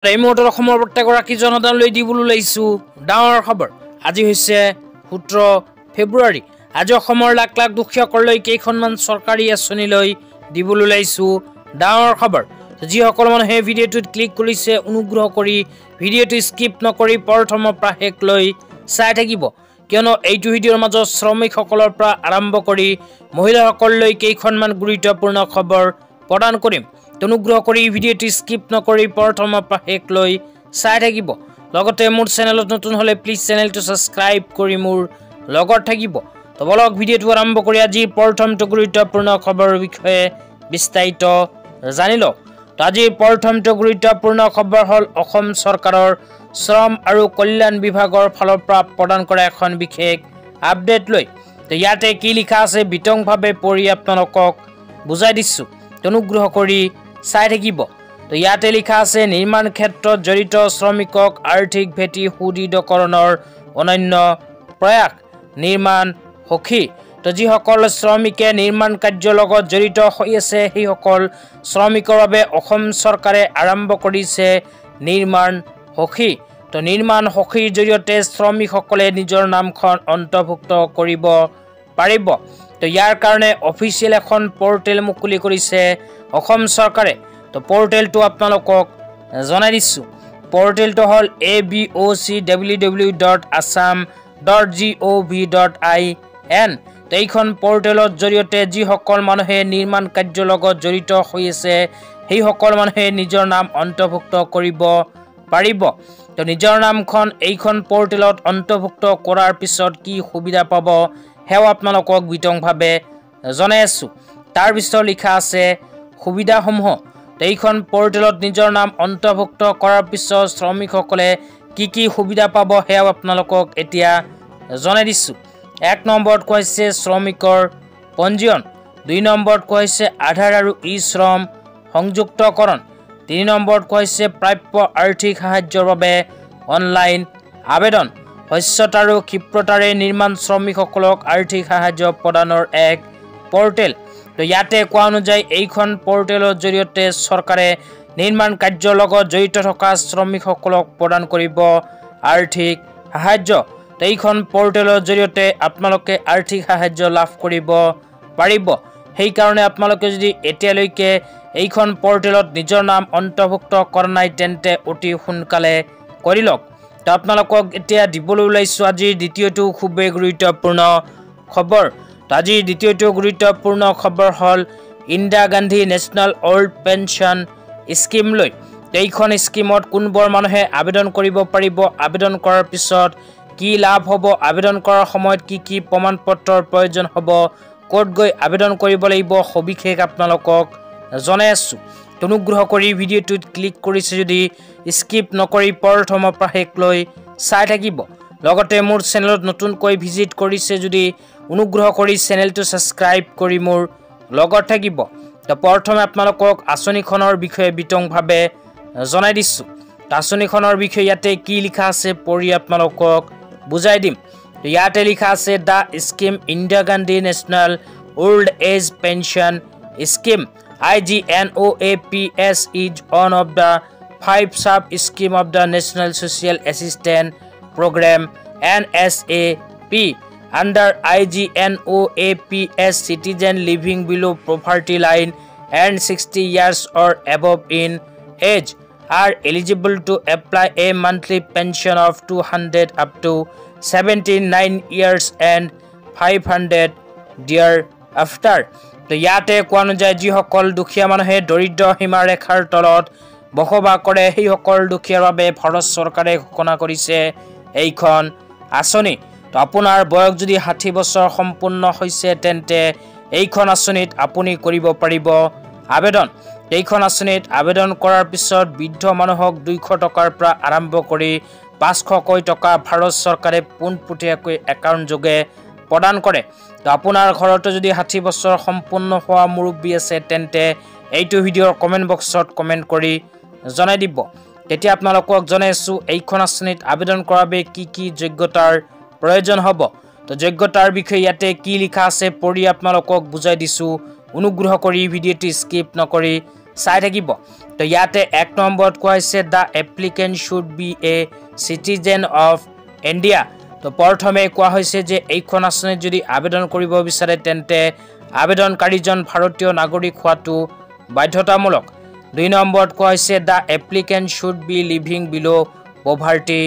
এই মুহূৰ্তত অসমৰ প্ৰত্যেকগৰাকী জনতালৈ দিবলৈ লৈছো ডাঙৰ খবৰ। আজি হৈছে 17 ফেব্ৰুৱাৰী। আজি অসমৰ লাখ লাখ দুখীয়াসকললৈ কেইখনমান চৰকাৰী আঁচনি লৈ দিবলৈ লৈছো ডাঙৰ খবৰ। যিসকল মানুহে ভিডিঅ'টোত ক্লিক কৰিছে অনুগ্ৰহ কৰি ভিডিঅ'টো স্কিপ নকৰি প্ৰথমৰ পৰা শেষলৈ চাই থাকিব, কিয়নো এইটো ভিডিঅ'ৰ মাজত শ্ৰমিকসকলৰ পৰা আৰম্ভ কৰি মহিলাসকললৈ কেইখনমান গুৰুত্বপূৰ্ণ খবৰ প্ৰদান কৰিম। অনুগ্ৰহ কৰি ভিডিঅ'টো স্কিপ নকৰি প্ৰথমৰ পৰা শেষলৈ চাই থাকিব। লগতে মোৰ চেনেলত নতুন হলে প্লিজ চেনেলটো সাবস্ক্ৰাইব কৰি মোৰ লগত থাকিব। তো বলক ভিডিঅ'টো আৰম্ভ কৰি আজিৰ প্ৰথমটো গুৰুত্বপূৰ্ণ খবৰৰ বিষয়ে বিস্তাৰিত জানি লওক। আজিৰ প্ৰথমটো গুৰুত্বপূৰ্ণ খবৰ হ'ল অসম চৰকাৰৰ শ্ৰম আৰু কল্যাণ বিভাগৰ ফালৰ পৰা প্ৰদান কৰা এখন বিশেষ আপডেট লৈ। তো ইয়াতে কি লিখা আছে বিতংভাৱে পঢ়ি আপোনালোকক বুজাই দিছোঁ, অনুগ্ৰহ কৰি চাই থাকিব। তো ইয়াতে লিখা আছে নিৰ্মাণ ক্ষেত্ৰত জড়িত শ্ৰমিকক আৰ্থিক ভেটি সুদৃঢ়কৰণৰ অনন্য প্ৰয়াস নিৰ্মাণ সখী। তো যিসকল শ্ৰমিকে নিৰ্মাণ কাৰ্যৰ লগত জড়িত হৈ আছে সেইসকল শ্ৰমিকৰ বাবে অসম চৰকাৰে আৰম্ভ কৰিছে নিৰ্মাণ সখী। তো নিৰ্মাণ সখীৰ জৰিয়তে শ্ৰমিকসকলে নিজৰ নামখন অন্তৰ্ভুক্ত কৰিব পাৰিব। তো ইয়াৰ কাৰণে অফিচিয়েল এখন পৰ্টেল মুকলি কৰিছে অসম চৰকাৰে। তো পৰ্টেলটো আপোনালোকক জনাই দিছোঁ। পৰ্টেলটো হ'ল abocwww.assam.gov.in। তো এইখন পৰ্টেলৰ জৰিয়তে যিসকল মানুহে নিৰ্মাণ কাৰ্যৰ লগত জড়িত হৈ আছে সেইসকল মানুহে নিজৰ নাম অন্তৰ্ভুক্ত কৰিব পাৰিব। তো নিজৰ নামখন এইখন পৰ্টেলত অন্তৰ্ভুক্ত কৰাৰ পিছত কি সুবিধা পাব সেয়া আপোনালোকক বিতংভাৱে জনাই আছোঁ। তাৰ পিছত লিখা আছে সুবিধাসমূহ। এইখন পৰ্টেলত নিজৰ নাম অন্তৰ্ভুক্ত কৰাৰ পিছত শ্ৰমিকসকলে কি সুবিধা পাব সেয়াও আপোনালোকক এতিয়া জনাই দিছোঁ। 1 নম্বৰত কৈছে শ্ৰমিকৰ পঞ্জীয়ন, 2 নম্বৰত কৈছে আধাৰ আৰু ই-শ্ৰম সংযুক্তকৰণ, 3 নম্বৰত কৈছে প্ৰাপ্য আৰ্থিক সাহায্যৰ বাবে অনলাইন আবেদন, সস্যতা আৰু ক্ষিপ্ৰতাৰে নিৰ্মাণ শ্ৰমিকসকলক আৰ্থিক সাহায্য প্ৰদানৰ এক পৰ্টেল। তো ইয়াতে কোৱা অনুযায়ী এইখন পৰ্টেলৰ জৰিয়তে চৰকাৰে নিৰ্মাণ কাৰ্যৰ লগত জড়িত থকা শ্ৰমিকসকলক প্ৰদান কৰিব আৰ্থিক সাহায্য। তো এইখন পৰ্টেলৰ জৰিয়তে আপোনালোকে আৰ্থিক সাহায্য লাভ কৰিব পাৰিব। সেইকাৰণে আপোনালোকে যদি এতিয়ালৈকে এইখন পৰ্টেলত নিজৰ নাম অন্তৰ্ভুক্ত কৰা নাই তেন্তে অতি সোনকালে কৰি লওক। তো আপোনালোকক এতিয়া দিবলৈ ওলাইছোঁ আজিৰ দ্বিতীয়টো খুবেই গুৰুত্বপূৰ্ণ খবৰ। আজিৰ দ্বিতীয়টো গুৰুত্বপূৰ্ণ খবৰ হ'ল Indira Gandhi national old pension scheme লৈ। এইখন স্কিমত কোনবোৰ মানুহে আবেদন কৰিব পাৰিব, আবেদন কৰাৰ পিছত কি লাভ হ'ব, আবেদন কৰাৰ সময়ত কি প্ৰমাণ পত্ৰৰ প্ৰয়োজন হ'ব, ক'ত গৈ আবেদন কৰিব লাগিব সবিশেষ আপোনালোকক জনাই আছোঁ। অনুগ্ৰহ কৰি ভিডিঅ'টোত ক্লিক কৰিছে যদি স্কিপ নকৰি প্ৰথমৰ পৰা শেষলৈ চাই থাকিব। লগতে মোৰ চেনেলত নতুনকৈ ভিজিট কৰিছে যদি অনুগ্ৰহ কৰি চেনেলটো সাবস্ক্ৰাইব কৰি মোৰ লগত থাকিব। তো প্ৰথমে আপোনালোকক আঁচনিখনৰ বিষয়ে বিতংভাৱে জনাই দিছোঁ। আঁচনিখনৰ বিষয়ে ইয়াতে কি লিখা আছে পঢ়ি আপোনালোকক বুজাই দিম। ইয়াতে লিখা আছে the scheme Indira Gandhi national old age pension scheme IGNOAPS is one of the 5 sub-schemes of the National Social Assistance Program NSAP. Under IGNOAPS, citizens living below poverty line and 60 years or above in age are eligible to apply a monthly pension of 200 up to 79 years and 500 thereafter. তো ইয়াতে কোৱা অনুযায়ী যিসকল দুখীয়া মানুহে দৰিদ্ৰ সীমাৰেখাৰ তলত বসবাস কৰে সেইসকল দুখীয়াৰ বাবে ভাৰত চৰকাৰে ঘোষণা কৰিছে এইখন আঁচনি। তো আপোনাৰ বয়স যদি 60 বছৰ সম্পূৰ্ণ হৈছে তেন্তে এইখন আঁচনিত আপুনি কৰিব পাৰিব আবেদন। এইখন আঁচনিত আবেদন কৰাৰ পিছত বৃদ্ধ মানুহক 200 টকাৰ পৰা আৰম্ভ কৰি 500 টকা ভাৰত চৰকাৰে পোনপটীয়াকৈ একাউণ্ট যোগে প্ৰদান কৰে। তো আপোনাৰ ঘৰতো যদি 60 বছৰ সম্পূৰ্ণ হোৱা মুৰব্বী আছে তেন্তে এইটো ভিডিঅ'ৰ কমেণ্ট বক্সত কমেণ্ট কৰি জনাই দিব। তেতিয়া আপোনালোকক জনাইছোঁ এইখন আঁচনিত আবেদন কৰাৰ বাবে কি যোগ্যতাৰ প্ৰয়োজন হ'ব। তো যোগ্যতাৰ বিষয়ে ইয়াতে কি লিখা আছে পঢ়ি আপোনালোকক বুজাই দিছোঁ। অনুগ্ৰহ কৰি ভিডিঅ'টো স্কিপ নকৰি চাই থাকিব তো ইয়াতে 1 নম্বৰত কোৱা হৈছে the applicant should be a citizen of India তো প্ৰথমে কোৱা হৈছে যে এইখন আঁচনিত যদি আবেদন কৰিব বিচাৰে তেন্তে আবেদনকাৰীজন ভাৰতীয় নাগৰিক হোৱাটো বাধ্যতামূলক 2 নম্বৰত কোৱা হৈছে the applicant should B living বিলো পভাৰ্টি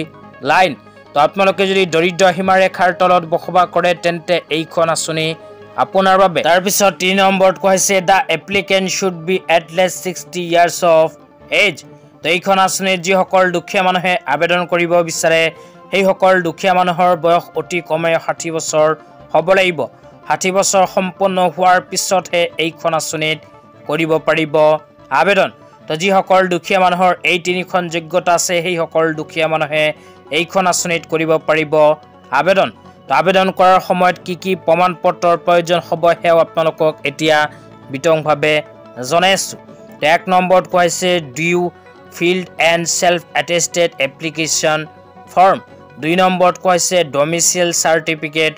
লাইন তো আপোনালোকে যদি দৰিদ্ৰ সীমাৰেখাৰ তলত বসবাস কৰে তেন্তে এইখন আঁচনি আপোনাৰ বাবে তাৰ পিছত 3 নম্বৰত কোৱা হৈছে the applicant should be at least 60 years of age তো এইখন আঁচনিত যিসকল দুখীয়া মানুহে আবেদন কৰিব বিচাৰে সেইসকল দুখীয়া মানুহৰ বয়স অতি কমে 60 বছৰ হ'ব লাগিব 60 বছৰ সম্পূৰ্ণ হোৱাৰ পিছতহে এইখন আঁচনিত কৰিব পাৰিব আবেদন তো যিসকল দুখীয়া মানুহৰ এই তিনিখন যোগ্যতা আছে সেইসকল দুখীয়া মানুহে এইখন আঁচনিত কৰিব পাৰিব আবেদন তো আবেদন কৰাৰ সময়ত কি প্ৰমাণপত্ৰৰ প্ৰয়োজন হ'ব হেও আপোনালোকক এতিয়া বিতংভাৱে জনাইছোঁ 1 নম্বৰত কোৱা হৈছে duly filled and self attested application form 2 নম্বৰত কোৱা হৈছে ডমিচিল চাৰ্টিফিকেট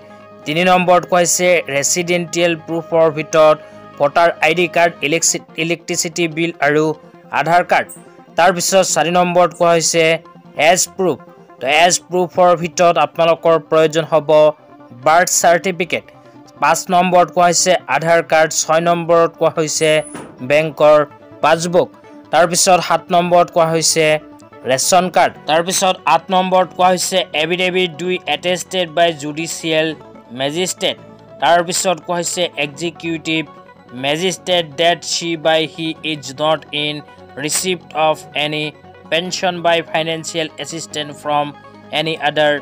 3 নম্বৰত কোৱা হৈছে ৰেচিডেন্টিয়েল প্ৰুফৰ ভিতৰত voter ID card electricity bill আৰু আধাৰ কাৰ্ড তাৰ পিছত 4 নম্বৰত কোৱা হৈছে এজ প্ৰুফ তো এজ প্ৰুফৰ ভিতৰত আপোনালোকৰ প্ৰয়োজন হ'ব বাৰ্থ চাৰ্টিফিকেট 5 নম্বৰত কোৱা হৈছে আধাৰ কাৰ্ড 6 নম্বৰত কোৱা হৈছে বেংকৰ পাছবুক তাৰ পিছত 7 নম্বৰত কোৱা হৈছে ৰেচন কাৰ্ড তাৰ পিছত 8 নম্বৰত কোৱা হৈছে affidavit to attested by judicial magistrate তাৰ পিছত কোৱা হৈছে executive magistrate that she by he is not in receipt of any pension by financial assistance from any other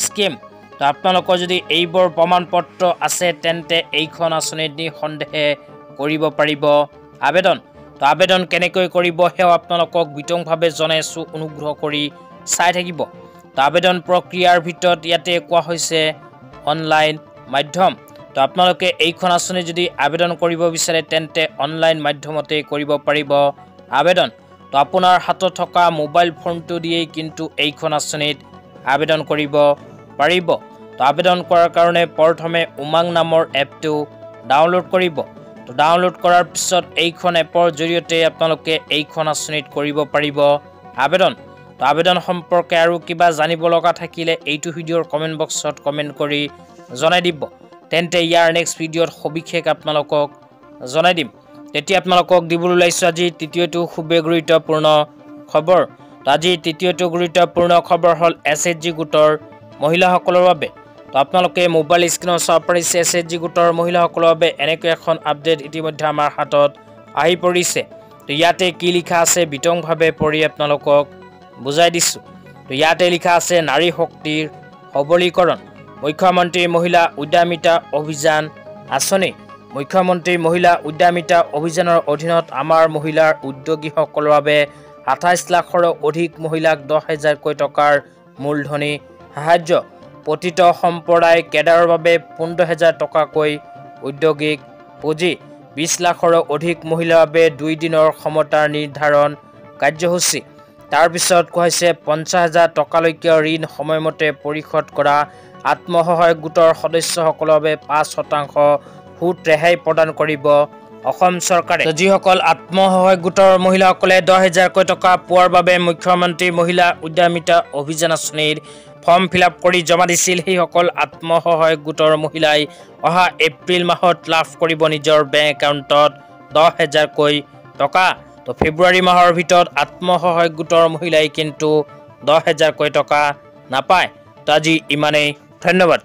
scheme তো আপোনালোকৰ যদি এইবোৰ প্ৰমাণপত্ৰ আছে তেন্তে এইখন আঁচনিত নিঃসন্দেহে কৰিব পাৰিব আবেদন তো আবেদন কেনেকৈ কৰিব হেও আপোনালোকক বিতংভাৱে জনাইছোঁ অনুগ্ৰহ কৰি চাই থাকিব তো আবেদন প্ৰক্ৰিয়াৰ ভিতৰত ইয়াতে কোৱা হৈছে অনলাইন মাধ্যম তো আপোনালোকে এইখন আঁচনি যদি আবেদন কৰিব বিচাৰে তেন্তে অনলাইন মাধ্যমতে কৰিব পাৰিব আবেদন তো আপোনাৰ হাতত থকা মোবাইল ফোনটো দিয়েই কিন্তু এইখন আঁচনিত আবেদন কৰিব পাৰিব তো আবেদন কৰাৰ কাৰণে প্ৰথমে উমাং নামৰ এপটো ডাউনলোড কৰিব তো ডাউনলোড কৰাৰ পিছত এইখন এপৰ জৰিয়তে আপোনালোকে এইখন আঁচনিত কৰিব পাৰিব আবেদন তো আবেদন সম্পৰ্কে আৰু কিবা জানিব লগা থাকিলে এইটো ভিডিঅ'ৰ কমেণ্ট বক্সত কমেণ্ট কৰি জনাই দিব তেন্তে ইয়াৰ নেক্সট ভিডিঅ'ত সবিশেষ আপোনালোকক জনাই দিম তেতিয়া আপোনালোকক দিবলৈ ওলাইছোঁ আজি তৃতীয়টো খুবেই গুৰুত্বপূৰ্ণ খবৰ তো আজি তৃতীয়টো গুৰুত্বপূৰ্ণ খবৰ হ'ল SHG গোটৰ মহিলাসকলৰ বাবে তো আপোনালোকে মোবাইল স্ক্ৰীনত চাব পাৰিছে SHG গোটৰ মহিলাসকলৰ বাবে এনেকৈ এখন আপডেট ইতিমধ্যে আমাৰ হাতত আহি পৰিছে তো ইয়াতে কি লিখা আছে বিতংভাৱে পঢ়ি আপোনালোকক বুজাই দিছোঁ তো ইয়াতে লিখা আছে নাৰী শক্তিৰ সবলীকৰণ মুখ্যমন্ত্ৰী মহিলা উদ্যমিতা অভিযান আঁচনি মুখ্যমন্ত্ৰী মহিলা উদ্যমিতা অভিযানৰ অধীনত আমাৰ মহিলাৰ উদ্যোগীসকলৰ বাবে 28 লাখৰো অধিক মহিলাক 10,000 টকাৰ মূলধনী সাহায্য প্ৰতিত সম্প্ৰদায় কেডাৰৰ বাবে 15,000 টকাকৈ উদ্যোগিক পুঁজি 20 লাখৰো অধিক মহিলাৰ বাবে 2 দিনৰ ক্ষমতাৰ নিৰ্ধাৰণ কাৰ্যসূচী তাৰ পিছত কোৱা হৈছে 50,000 টকালৈকে ঋণ সময়মতে পৰিশোধ কৰা আত্মসহায়ক গোটৰ সদস্যসকলৰ বাবে 5% সুদ ৰেহাই প্ৰদান কৰিব অসম চৰকাৰে যিসকল আত্মসহায়ক গোটৰ মহিলাসকলে 10,000 টকা পোৱাৰ বাবে মুখ্যমন্ত্ৰী মহিলা উদ্যমিতা অভিযান আঁচনিৰ ফৰ্ম ফিলআপ কৰি জমা দিছিল সেইসকল আত্মসহায়ক গোটৰ মহিলাই অহা এপ্ৰিল মাহত লাভ কৰিব নিজৰ বেংক একাউণ্টত 10,000 টকা তো ফেব্ৰুৱাৰী মাহৰ ভিতৰত আত্মসহায়ক গোটৰ মহিলাই কিন্তু 10,000 টকা নাপায় তো আজি ইমানেই ধন্যবাদ।